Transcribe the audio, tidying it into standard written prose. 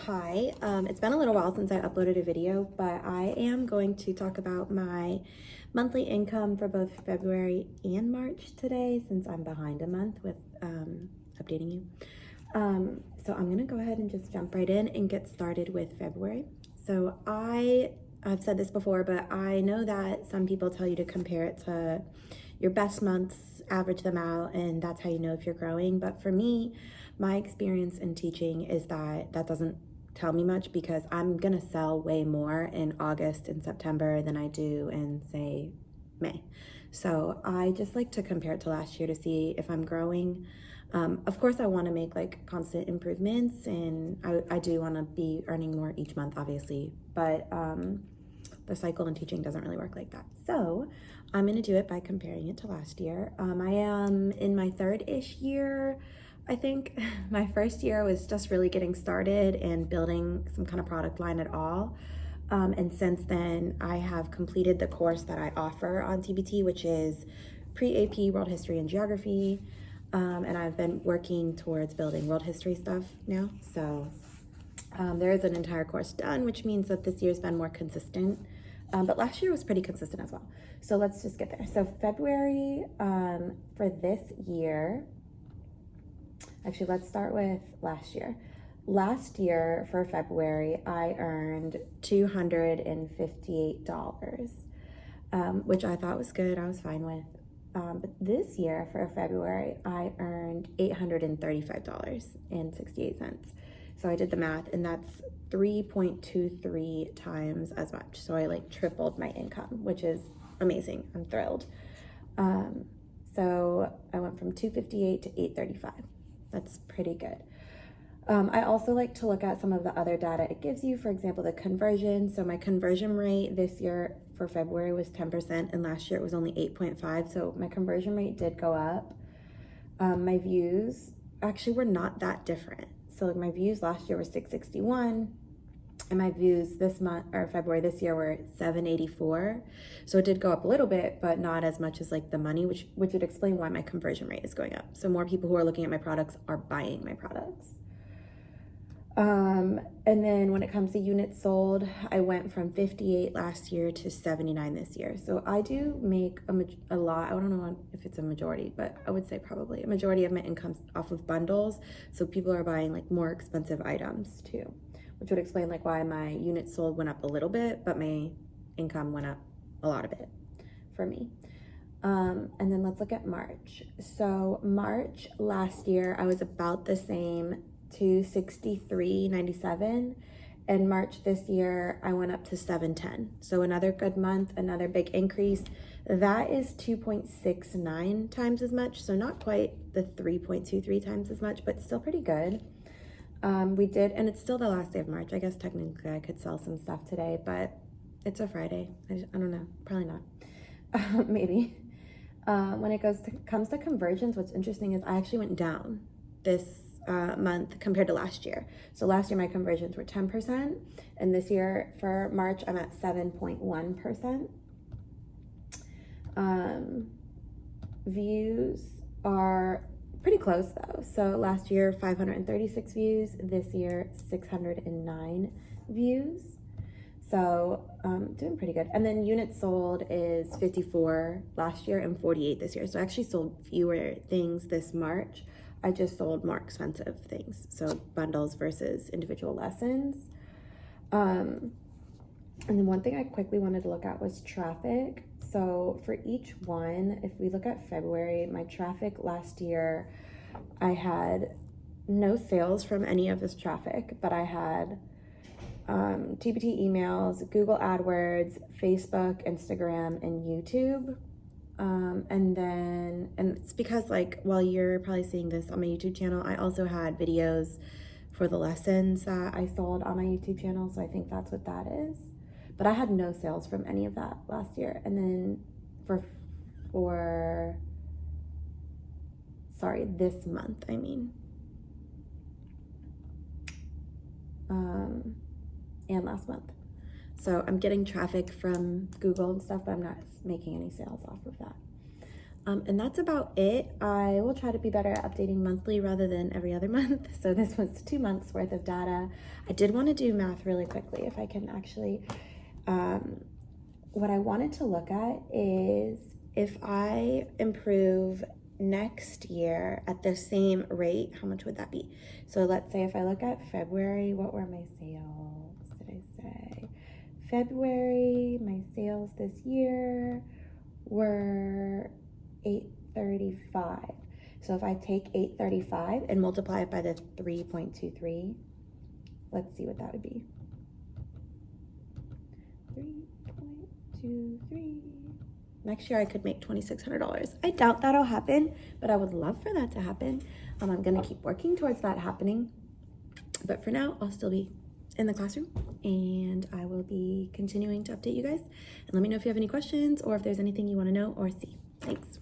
Hi, it's been a little while since I uploaded a video, but I am going to talk about my monthly income for both February and March today since I'm behind a month with updating you. So I'm gonna go ahead and just jump right in and get started with February. So I've said this before, but I know that some people tell you to compare it to your best months, average them out, and that's how you know if you're growing. But for me, my experience in teaching is that that doesn't tell me much because I'm gonna sell way more in August and September than I do in, say, May. So I just like to compare it to last year to see if I'm growing. Of course, I want to make like constant improvements, and I do want to be earning more each month, obviously, but the cycle in teaching doesn't really work like that. So I'm going to do it by comparing it to last year. I am in my third-ish year. I think my first year was just really getting started and building some kind of product line at all. And since then, I have completed the course that I offer on TPT, which is pre-AP World History and Geography. And I've been working towards building world history stuff now. So there is an entire course done, which means that this year's been more consistent. But last year was pretty consistent as well. So let's just get there. So February for this year, actually, let's start with last year. Last year for February, I earned $258, which I thought was good. I was fine with. But this year for February, I earned $835.68. So I did the math, and that's 3.23 times as much. So I like tripled my income, which is amazing. I'm thrilled. So I went from 258 to 835. That's pretty good. I also like to look at some of the other data it gives you. For example, the conversion. So my conversion rate this year for February was 10%, and last year it was only 8.5. So my conversion rate did go up. My views actually were not that different. So like my views last year were 661, and my views this month or February this year were 784. So it did go up a little bit, but not as much as like the money, which would explain why my conversion rate is going up. So more people who are looking at my products are buying my products. And then when it comes to units sold, I went from 58 last year to 79 this year. So I do make a lot. I don't know if it's a majority, but I would say probably a majority of my income's off of bundles. So people are buying like more expensive items too, which would explain like why my units sold went up a little bit, but my income went up a lot of it for me. And then let's look at March. So March last year, I was about the same, 263.97, and March this year I went up to 710. So another good month, another big increase. That is 2.69 times as much, so not quite the 3.23 times as much, but still pretty good. We did, and it's still the last day of March. I guess technically I could sell some stuff today, but it's a Friday. I don't know, probably not. Maybe. When it comes to conversions, what's interesting is I actually went down this month compared to last year. So last year my conversions were 10%, and this year for March I'm at 7.1%. Views are pretty close though. So last year 536 views, this year 609 views. So doing pretty good. And then units sold is 54 last year and 48 this year. So I actually sold fewer things this March. I just sold more expensive things. So bundles versus individual lessons. And then one thing I quickly wanted to look at was traffic. So for each one, if we look at February, my traffic last year, I had no sales from any of this traffic, but I had TPT emails, Google AdWords, Facebook, Instagram, and YouTube. And it's because like, while you're probably seeing this on my YouTube channel, I also had videos for the lessons that I sold on my YouTube channel. So I think that's what that is. But I had no sales from any of that last year. And then this month, I mean. And last month. So I'm getting traffic from Google and stuff, but I'm not making any sales off of that. And that's about it. I will try to be better at updating monthly rather than every other month. So this was 2 months worth of data. I did want to do math really quickly if I can actually. What I wanted to look at is if I improve next year at the same rate, how much would that be? So let's say if I look at February, what were my sales? Did I say February, my sales this year were 835. So if I take 835 and multiply it by the 3.23, let's see what that would be. 3.23. Next year I could make $2,600. I doubt that'll happen, but I would love for that to happen. I'm gonna keep working towards that happening. But for now, I'll still be in the classroom and I will be continuing to update you guys. And let me know if you have any questions or if there's anything you wanna know or see. Thanks.